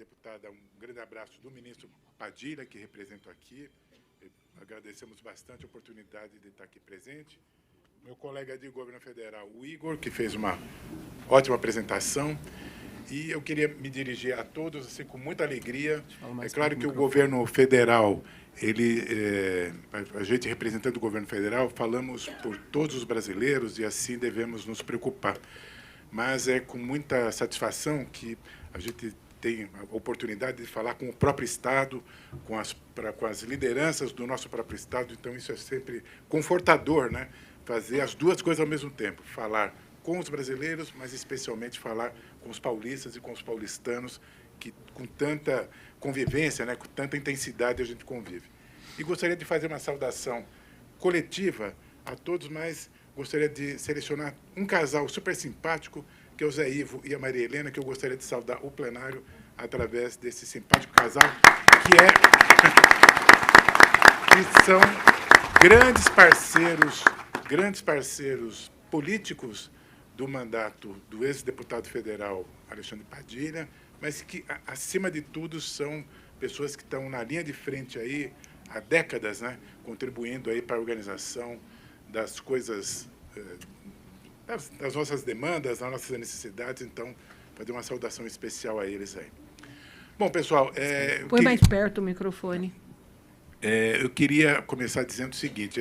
deputada, um grande abraço do ministro Padilha, que represento aqui. Agradecemos bastante a oportunidade de estar aqui presente. Meu colega de governo federal, o Igor, que fez uma ótima apresentação. E eu queria me dirigir a todos assim, com muita alegria. É claro que o governo federal, a gente representando o governo federal, falamos por todos os brasileiros e assim devemos nos preocupar. Mas é com muita satisfação que a gente tem a oportunidade de falar com o próprio Estado, com as lideranças do nosso próprio Estado. Então, isso é sempre confortador, né? Fazer as duas coisas ao mesmo tempo, falar com os brasileiros, mas especialmente falar com os paulistas e com os paulistanos, que com tanta convivência, né, com tanta intensidade a gente convive. E gostaria de fazer uma saudação coletiva a todos, mas gostaria de selecionar um casal super simpático, que é o Zé Ivo e a Maria Helena, que eu gostaria de saudar o plenário através desse simpático casal, que são grandes parceiros políticos do mandato do ex-deputado federal Alexandre Padilha, mas que, acima de tudo, são pessoas que estão na linha de frente aí há décadas, né, contribuindo aí para a organização das coisas, das nossas demandas, das nossas necessidades. Então, fazer uma saudação especial a eles aí. Bom, pessoal... Põe mais perto o microfone. Eu queria começar dizendo o seguinte,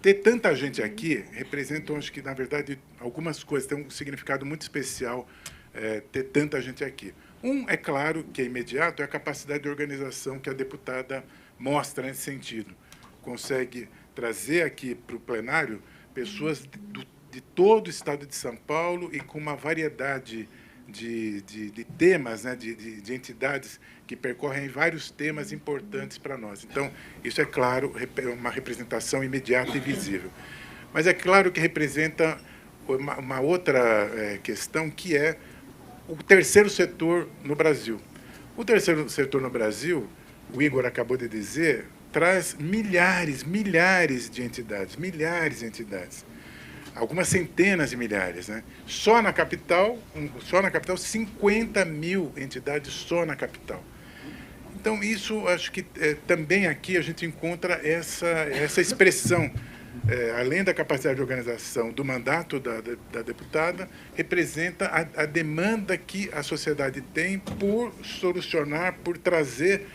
ter tanta gente aqui representa, acho que, na verdade, algumas coisas, tem um significado muito especial ter tanta gente aqui. É claro, que é imediato, é a capacidade de organização que a deputada mostra nesse sentido. Consegue trazer aqui para o plenário pessoas de todo o estado de São Paulo e com uma variedade de temas, né, de entidades que percorrem vários temas importantes para nós. Então, isso é claro, uma representação imediata e visível. Mas é claro que representa uma outra questão, que é o terceiro setor no Brasil. O terceiro setor no Brasil, o Igor acabou de dizer, traz milhares de entidades, algumas centenas de milhares, né? Só na capital, 50 mil entidades só na capital. Então, isso, acho que também aqui a gente encontra essa expressão, além da capacidade de organização do mandato da deputada, representa a demanda que a sociedade tem por solucionar, por trazer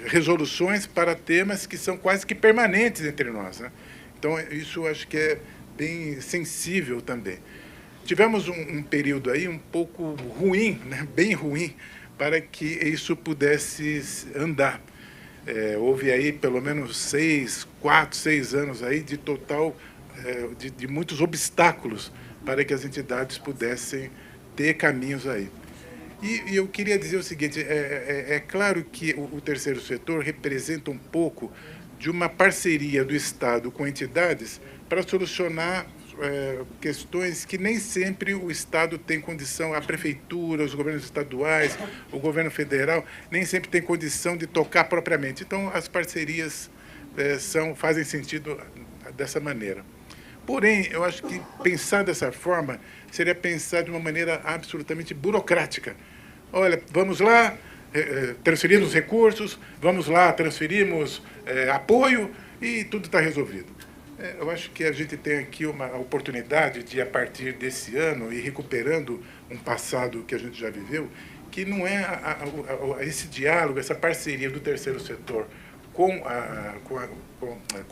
resoluções para temas que são quase que permanentes entre nós, né? Então, isso acho que é bem sensível também. Tivemos um período aí um pouco ruim, né, bem ruim, para que isso pudesse andar. Houve aí pelo menos 4, 6 anos aí de total, de muitos obstáculos para que as entidades pudessem ter caminhos aí. E eu queria dizer o seguinte, é claro que o terceiro setor representa um pouco de uma parceria do Estado com entidades para solucionar questões que nem sempre o Estado tem condição, a prefeitura, os governos estaduais, o governo federal, nem sempre tem condição de tocar propriamente. Então, as parcerias fazem sentido dessa maneira. Porém, eu acho que pensar dessa forma seria pensar de uma maneira absolutamente burocrática. Olha, vamos lá, transferimos recursos, vamos lá, transferimos apoio e tudo está resolvido. Eu acho que a gente tem aqui uma oportunidade de, a partir desse ano, ir recuperando um passado que a gente já viveu, que não é esse diálogo, essa parceria do terceiro setor com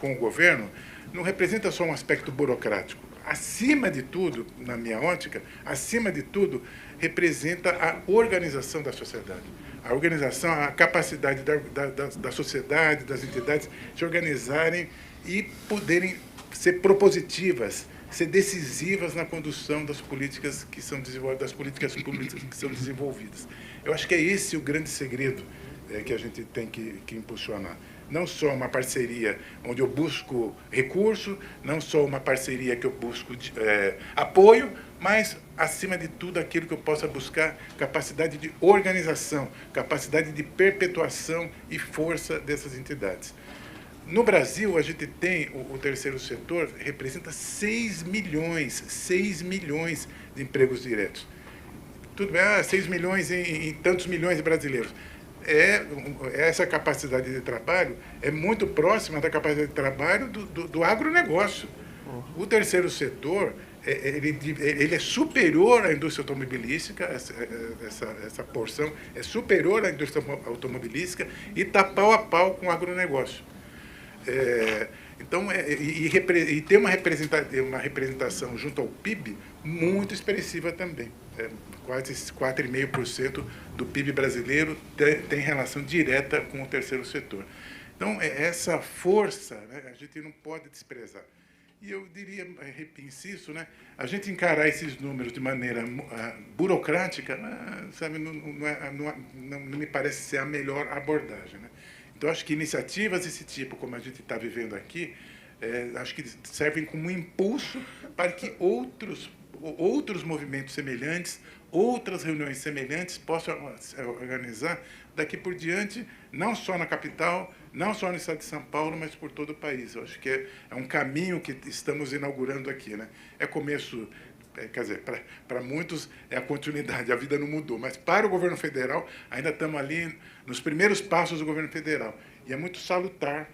o governo, não representa só um aspecto burocrático. Acima de tudo, na minha ótica, acima de tudo, representa a organização da sociedade. A organização, a capacidade da sociedade, das entidades, se organizarem e poderem ser propositivas, ser decisivas na condução das políticas que são desenvolvidas, das políticas públicas que são desenvolvidas. Eu acho que é esse o grande segredo que a gente tem que impulsionar. Não só uma parceria onde eu busco recurso, não só uma parceria que eu busco apoio, mas, acima de tudo, aquilo que eu possa buscar, capacidade de organização, capacidade de perpetuação e força dessas entidades. No Brasil, a gente tem o terceiro setor, representa 6 milhões de empregos diretos. tudo bem, 6 milhões em tantos milhões de brasileiros. Essa capacidade de trabalho é muito próxima da capacidade de trabalho do agronegócio. O terceiro setor, ele é superior à indústria automobilística, essa porção é superior à indústria automobilística e está pau a pau com o agronegócio. Então, e tem uma representação junto ao PIB muito expressiva também. Quase 4,5% do PIB brasileiro tem relação direta com o terceiro setor. Então, essa força, né, a gente não pode desprezar. E eu diria, insisto, né, a gente encarar esses números de maneira burocrática, sabe, não me parece ser a melhor abordagem, né? Então, acho que iniciativas desse tipo, como a gente está vivendo aqui, acho que servem como impulso para que outros movimentos semelhantes, outras reuniões semelhantes possam organizar daqui por diante, não só na capital, não só no estado de São Paulo, mas por todo o país. Eu acho que é um caminho que estamos inaugurando aqui, né? É começo, quer dizer, para muitos é a continuidade, a vida não mudou, mas para o governo federal ainda estamos ali nos primeiros passos do governo federal. E é muito salutar,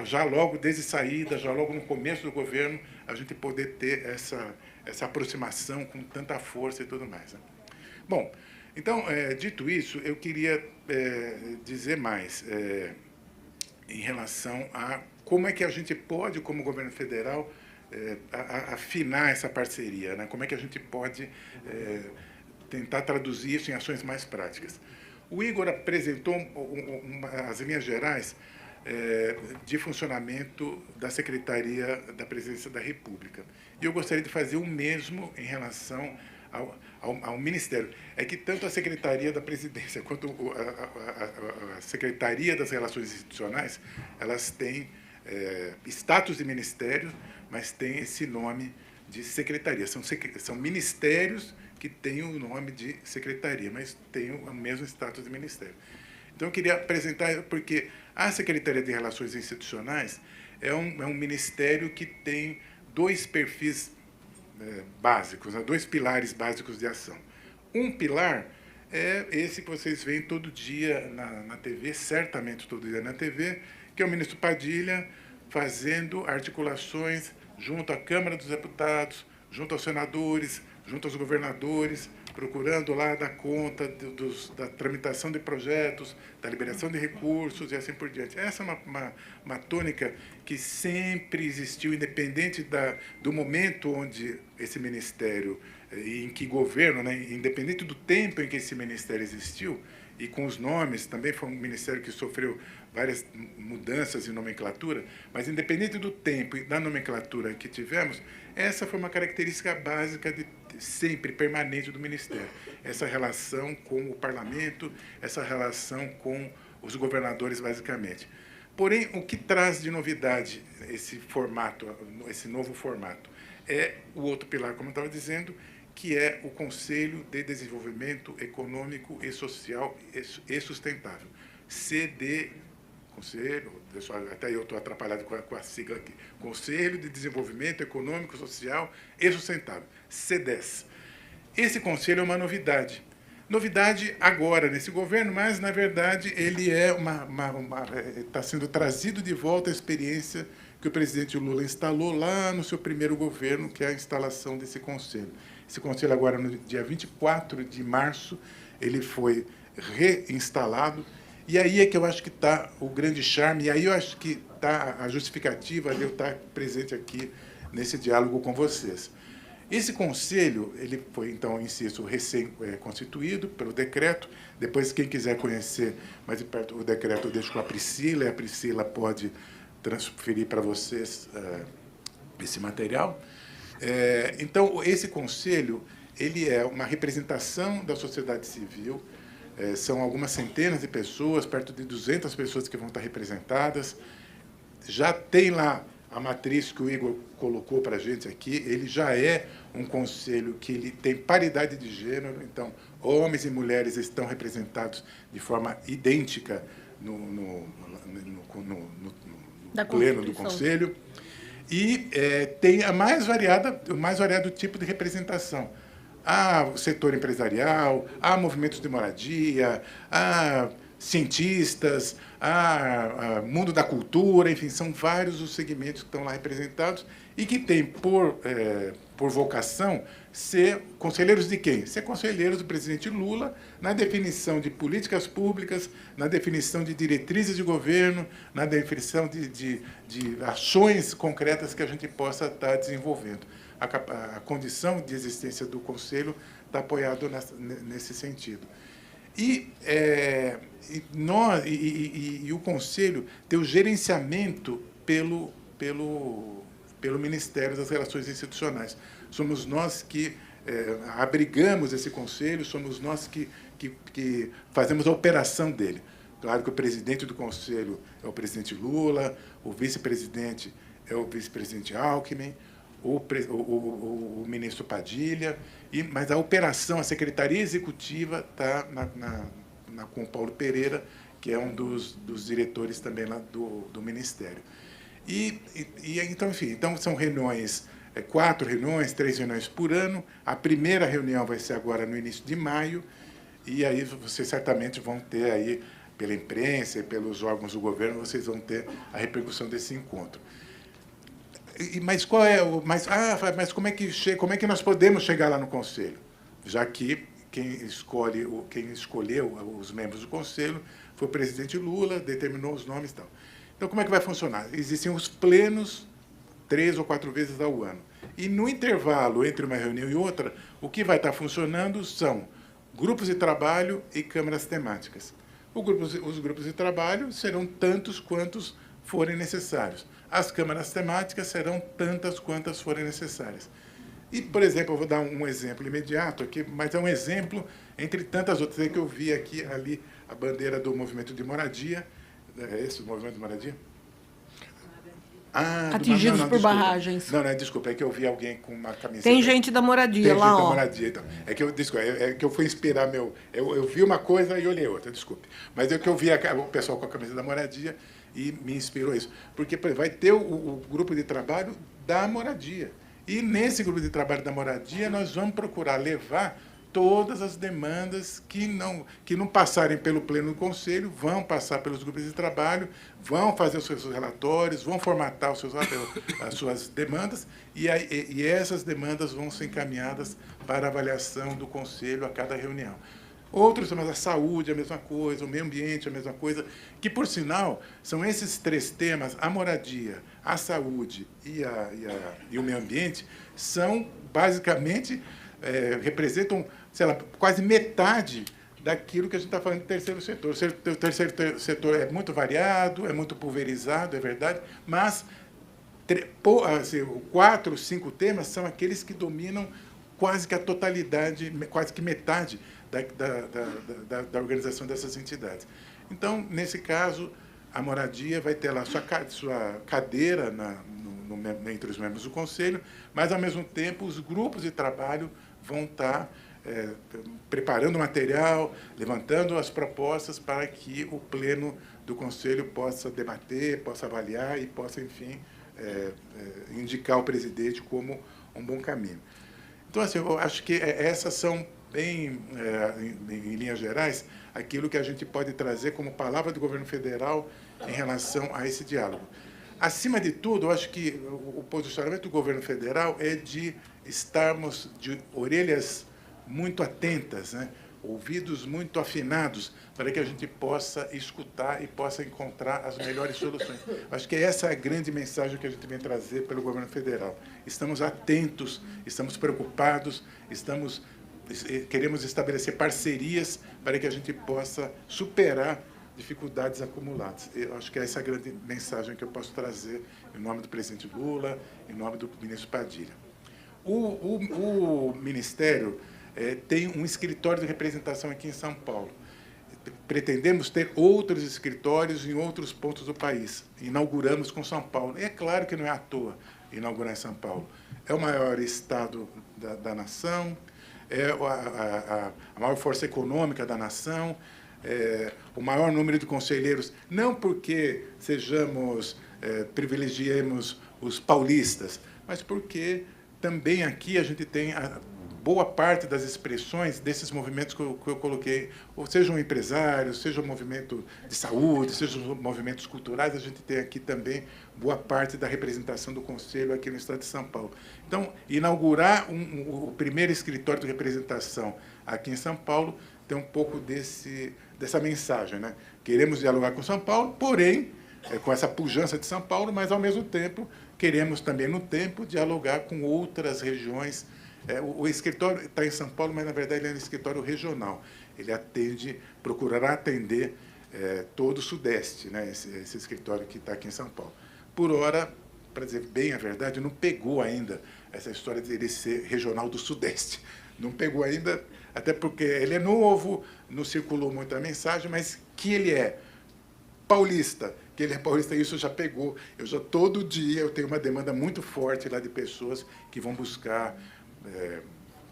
já logo desde saída, já logo no começo do governo, a gente poder ter essa aproximação com tanta força e tudo mais, né? Bom, então, dito isso, eu queria dizer mais em relação a como é que a gente pode, como governo federal, afinar essa parceria, né? Como é que a gente pode tentar traduzir isso em ações mais práticas. O Igor apresentou as linhas gerais de funcionamento da Secretaria da Presidência da República. E eu gostaria de fazer o mesmo em relação ao Ministério. É que tanto a Secretaria da Presidência quanto a Secretaria das Relações Institucionais, elas têm status de ministério, mas têm esse nome de secretaria. São ministérios que têm o nome de secretaria, mas têm o mesmo status de ministério. Então, eu queria apresentar, porque a Secretaria de Relações Institucionais é um ministério que tem dois perfis básicos, né? Dois pilares básicos de ação. Um pilar é esse que vocês veem todo dia na TV, certamente todo dia na TV, que é o ministro Padilha fazendo articulações junto à Câmara dos Deputados, junto aos senadores, junto aos governadores, procurando lá dar conta da tramitação de projetos, da liberação de recursos e assim por diante. Essa é uma tônica que sempre existiu, independente do momento onde esse ministério, em que governo, né, independente do tempo em que esse ministério existiu, e com os nomes, também foi um ministério que sofreu várias mudanças em nomenclatura, mas independente do tempo e da nomenclatura que tivemos, essa foi uma característica básica sempre permanente do Ministério. Essa relação com o Parlamento, essa relação com os governadores, basicamente. Porém, o que traz de novidade esse novo formato, é o outro pilar, como eu estava dizendo, que é o Conselho de Desenvolvimento Econômico e Social e Sustentável. Conselho, até eu estou atrapalhado com a sigla aqui, Conselho de Desenvolvimento Econômico, Social e Sustentável, CDES. Esse conselho é uma novidade. Novidade agora nesse governo, mas, na verdade, ele está sendo trazido de volta à experiência que o presidente Lula instalou lá no seu primeiro governo, que é a instalação desse conselho. Esse conselho agora, no dia 24 de março, ele foi reinstalado. E aí é que eu acho que está o grande charme, e aí eu acho que está a justificativa de eu estar presente aqui nesse diálogo com vocês. Esse conselho, ele foi, então, insisto, recém-constituído pelo decreto. Depois, quem quiser conhecer mais de perto o decreto, eu deixo com a Priscila, e a Priscila pode transferir para vocês esse material. Então, esse conselho, ele é uma representação da sociedade civil. São algumas centenas de pessoas, perto de 200 pessoas que vão estar representadas. Já tem lá a matriz que o Igor colocou para a gente aqui, ele já é um conselho que ele tem paridade de gênero, então homens e mulheres estão representados de forma idêntica no pleno do conselho. E tem o mais variado tipo de representação. há setor empresarial, há movimentos de moradia, há cientistas, há mundo da cultura, enfim, são vários os segmentos que estão lá representados e que têm por vocação ser conselheiros de quem? Ser conselheiros do presidente Lula na definição de políticas públicas, na definição de diretrizes de governo, na definição de ações concretas que a gente possa estar desenvolvendo. A condição de existência do Conselho está apoiado nesse sentido. E o Conselho tem o gerenciamento pelo Ministério das Relações Institucionais. Somos nós que abrigamos esse Conselho, somos nós que fazemos a operação dele. Claro que o presidente do Conselho é o presidente Lula, o vice-presidente é o vice-presidente Alckmin, o ministro Padilha, mas a operação, a Secretaria Executiva está com o Paulo Pereira, que é um dos diretores também lá do Ministério. Então, enfim, são reuniões, 4 reuniões, 3 reuniões por ano. A primeira reunião vai ser agora no início de maio, e aí vocês certamente vão ter aí, pela imprensa e pelos órgãos do governo, vocês vão ter a repercussão desse encontro. Mas como é que nós podemos chegar lá no Conselho? Já que quem escolheu os membros do Conselho foi o presidente Lula, determinou os nomes e tal. Então, como é que vai funcionar? Existem os plenos 3 ou 4 vezes ao ano. E, no intervalo entre uma reunião e outra, o que vai estar funcionando são grupos de trabalho e câmaras temáticas. Os grupos de trabalho serão tantos quantos forem necessários. As câmaras temáticas serão tantas quantas forem necessárias. E, por exemplo, eu vou dar um exemplo imediato aqui, mas é um exemplo entre tantas outras. É que eu vi aqui, ali, a bandeira do Movimento de Moradia. É esse o Movimento de Moradia? Atingidos por barragens. Não, desculpa, é que eu vi alguém com uma camiseta. Tem gente da moradia lá, ó. Tem gente da moradia, então. É que eu fui inspirar eu vi uma coisa e olhei outra, desculpe. Mas é que eu vi o pessoal com a camisa da moradia e me inspirou isso. Porque, por exemplo, vai ter o grupo de trabalho da moradia. E nesse grupo de trabalho da moradia, nós vamos procurar levar todas as demandas que não passarem pelo Pleno do Conselho, vão passar pelos grupos de trabalho, vão fazer os seus relatórios, vão formatar as suas demandas, e essas demandas vão ser encaminhadas para a avaliação do Conselho a cada reunião. Outros, mas a saúde é a mesma coisa, o meio ambiente é a mesma coisa, que, por sinal, são esses 3 temas, a moradia, a saúde e o meio ambiente, são, basicamente, representam, sei lá, quase metade daquilo que a gente está falando do terceiro setor. O terceiro setor é muito variado, é muito pulverizado, é verdade, mas 4, 5 temas são aqueles que dominam quase que a totalidade, quase que metade da organização dessas entidades. Então, nesse caso, a moradia vai ter lá sua cadeira entre os membros do Conselho, mas, ao mesmo tempo, os grupos de trabalho vão estar preparando material, levantando as propostas para que o Pleno do Conselho possa debater, possa avaliar e possa, enfim, indicar o presidente como um bom caminho. Então, assim, eu acho que essas são, bem, em linhas gerais, aquilo que a gente pode trazer como palavra do governo federal em relação a esse diálogo. Acima de tudo, eu acho que o posicionamento do governo federal é de estarmos de orelhas muito atentas, né? Ouvidos muito afinados, para que a gente possa escutar e possa encontrar as melhores soluções. Acho que essa é a grande mensagem que a gente vem trazer pelo governo federal. Estamos atentos, estamos preocupados, queremos estabelecer parcerias para que a gente possa superar dificuldades acumuladas. Eu acho que essa é a grande mensagem que eu posso trazer em nome do presidente Lula, em nome do ministro Padilha. O Ministério tem um escritório de representação aqui em São Paulo. Pretendemos ter outros escritórios em outros pontos do país. Inauguramos com São Paulo. E é claro que não é à toa inaugurar em São Paulo. É o maior estado da nação, é a maior força econômica da nação, o maior número de conselheiros, não porque privilegiemos os paulistas, mas porque também aqui a gente tem boa parte das expressões desses movimentos que eu coloquei, ou seja um empresário, seja um movimento de saúde, seja movimentos culturais, a gente tem aqui também boa parte da representação do Conselho aqui no Estado de São Paulo. Então, inaugurar o primeiro escritório de representação aqui em São Paulo tem um pouco dessa mensagem, né? Queremos dialogar com São Paulo, porém, com essa pujança de São Paulo, mas, ao mesmo tempo, queremos também, no tempo, dialogar com outras regiões. O escritório está em São Paulo, mas, na verdade, ele é um escritório regional. Ele procurará atender todo o Sudeste, né? Esse escritório que está aqui em São Paulo. Por hora, para dizer bem a verdade, não pegou ainda essa história de ele ser regional do Sudeste. Não pegou ainda, até porque ele é novo, não circulou muito a mensagem, mas que ele é paulista, isso já pegou. Todo dia eu tenho uma demanda muito forte lá de pessoas que vão buscar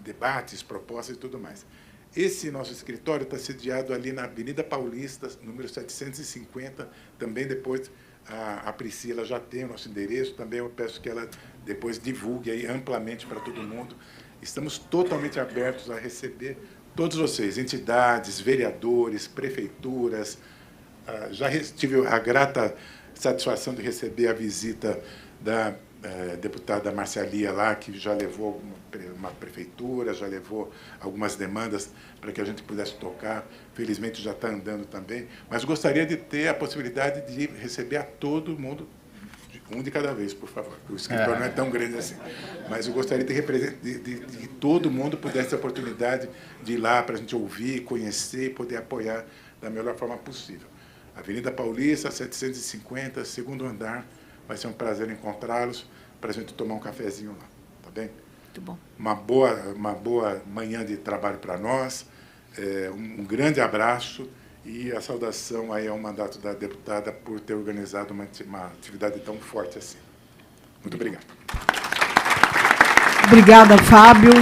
debates, propostas e tudo mais. Esse nosso escritório está sediado ali na Avenida Paulista, número 750, também depois a Priscila já tem o nosso endereço, também eu peço que ela depois divulgue aí amplamente para todo mundo. Estamos totalmente abertos a receber todos vocês, entidades, vereadores, prefeituras. Já tive a grata satisfação de receber a visita da deputada Marcialia lá, que já levou uma prefeitura, já levou algumas demandas para que a gente pudesse tocar. Felizmente já está andando também. Mas gostaria de ter a possibilidade de receber a todo mundo, um de cada vez, por favor. O escritório não é tão grande assim. Mas eu gostaria de que todo mundo pudesse ter a oportunidade de ir lá para a gente ouvir, conhecer e poder apoiar da melhor forma possível. Avenida Paulista, 750, segundo andar. Vai ser um prazer encontrá-los para a gente tomar um cafezinho lá. Tá bem? Muito bom. Uma boa manhã de trabalho para nós. Um grande abraço e a saudação aí ao mandato da deputada por ter organizado uma atividade tão forte assim. Muito obrigado. Obrigada, Fábio.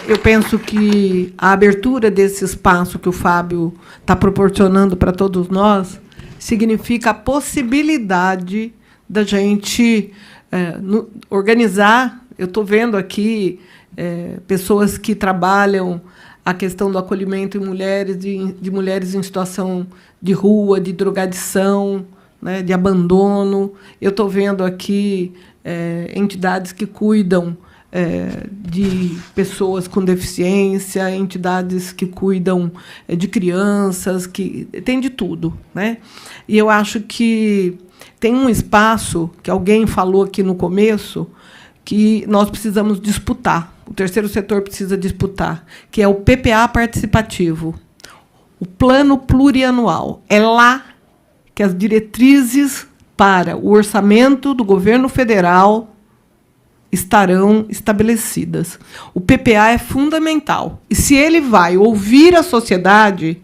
Eu penso que a abertura desse espaço que o Fábio está proporcionando para todos nós significa a possibilidade da gente organizar. Eu estou vendo aqui pessoas que trabalham a questão do acolhimento de mulheres em situação de rua, de drogadição, né, de abandono. Eu estou vendo aqui entidades que cuidam de pessoas com deficiência, entidades que cuidam de crianças, que tem de tudo, né? E eu acho que tem um espaço que alguém falou aqui no começo que nós precisamos disputar, o terceiro setor precisa disputar, que é o PPA participativo, o plano plurianual. É lá que as diretrizes para o orçamento do governo federal estarão estabelecidas. O PPA é fundamental. E se ele vai ouvir a sociedade,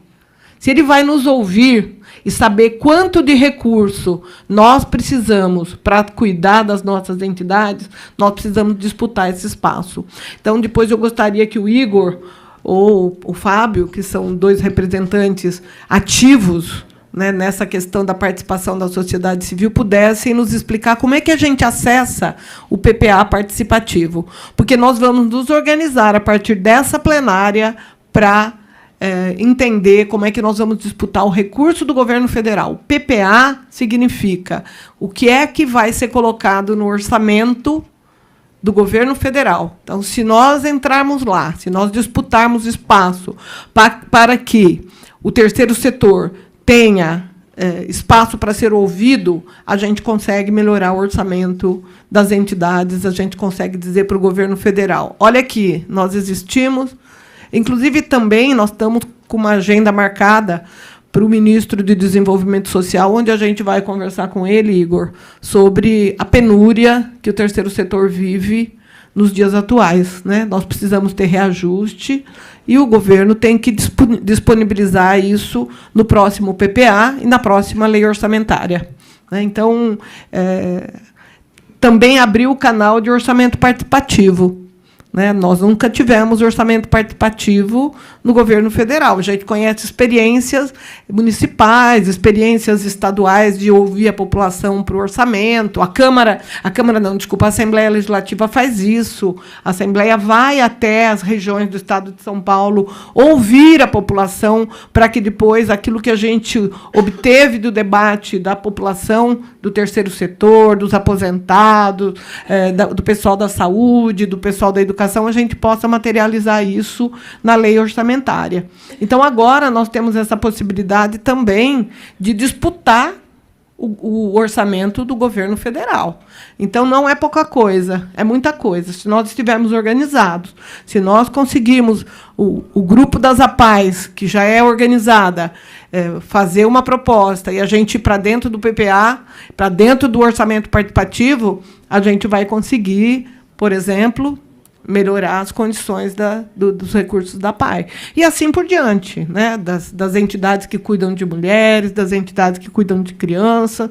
se ele vai nos ouvir e saber quanto de recurso nós precisamos para cuidar das nossas entidades, nós precisamos disputar esse espaço. Então, depois eu gostaria que o Igor ou o Fábio, que são dois representantes ativos, né, nessa questão da participação da sociedade civil, pudessem nos explicar como é que a gente acessa o PPA participativo. Porque nós vamos nos organizar a partir dessa plenária para entender como é que nós vamos disputar o recurso do governo federal. PPA significa o que é que vai ser colocado no orçamento do governo federal. Então, se nós entrarmos lá, se nós disputarmos espaço para que o terceiro setor tenha espaço para ser ouvido, a gente consegue melhorar o orçamento das entidades, a gente consegue dizer para o governo federal, olha aqui, nós existimos. Inclusive, também, nós estamos com uma agenda marcada para o ministro de Desenvolvimento Social, onde a gente vai conversar com ele, Igor, sobre a penúria que o terceiro setor vive nos dias atuais, né? Nós precisamos ter reajuste e o governo tem que disponibilizar isso no próximo PPA e na próxima lei orçamentária, né? Então, também abriu o canal de orçamento participativo. né? Nós nunca tivemos orçamento participativo no governo federal. A gente conhece experiências municipais, experiências estaduais de ouvir a população para o orçamento. A Assembleia Legislativa faz isso. A Assembleia vai até as regiões do Estado de São Paulo ouvir a população para que depois aquilo que a gente obteve do debate da população, do terceiro setor, dos aposentados, do pessoal da saúde, do pessoal da educação, a gente possa materializar isso na lei orçamentária. Então, agora, nós temos essa possibilidade também de disputar o orçamento do governo federal. Então, não é pouca coisa, é muita coisa. Se nós estivermos organizados, se nós conseguirmos, o grupo das APAES, que já é organizada, fazer uma proposta e a gente ir para dentro do PPA, para dentro do orçamento participativo, a gente vai conseguir, por exemplo, melhorar as condições dos recursos da PAI. E assim por diante, né? Das entidades que cuidam de mulheres, das entidades que cuidam de crianças.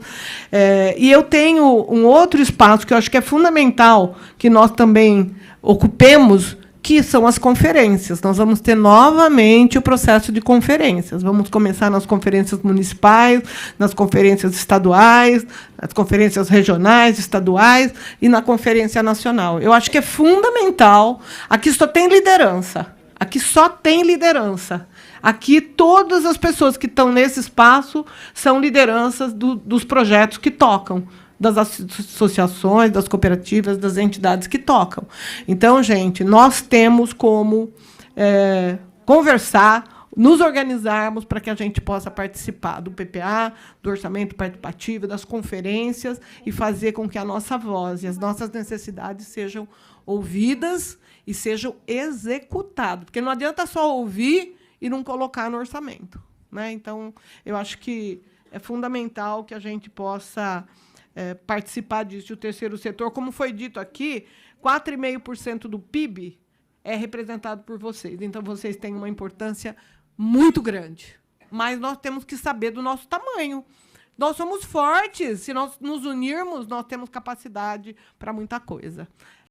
E eu tenho um outro espaço que eu acho que é fundamental que nós também ocupemos, que são as conferências. Nós vamos ter novamente o processo de conferências. Vamos começar nas conferências municipais, nas conferências estaduais, nas conferências regionais, estaduais e na Conferência Nacional. Eu acho que é fundamental. Aqui só tem liderança. Aqui só tem liderança. Aqui, todas as pessoas que estão nesse espaço são lideranças dos projetos que tocam, das associações, das cooperativas, das entidades que tocam. Então, gente, nós temos como conversar, nos organizarmos para que a gente possa participar do PPA, do orçamento participativo, das conferências e fazer com que a nossa voz e as nossas necessidades sejam ouvidas e sejam executadas. Porque não adianta só ouvir e não colocar no orçamento, né? Então, eu acho que é fundamental que a gente possa participar disso. O terceiro setor, como foi dito aqui, 4,5% do PIB é representado por vocês. Então, vocês têm uma importância muito grande. Mas nós temos que saber do nosso tamanho. Nós somos fortes. Se nós nos unirmos, nós temos capacidade para muita coisa.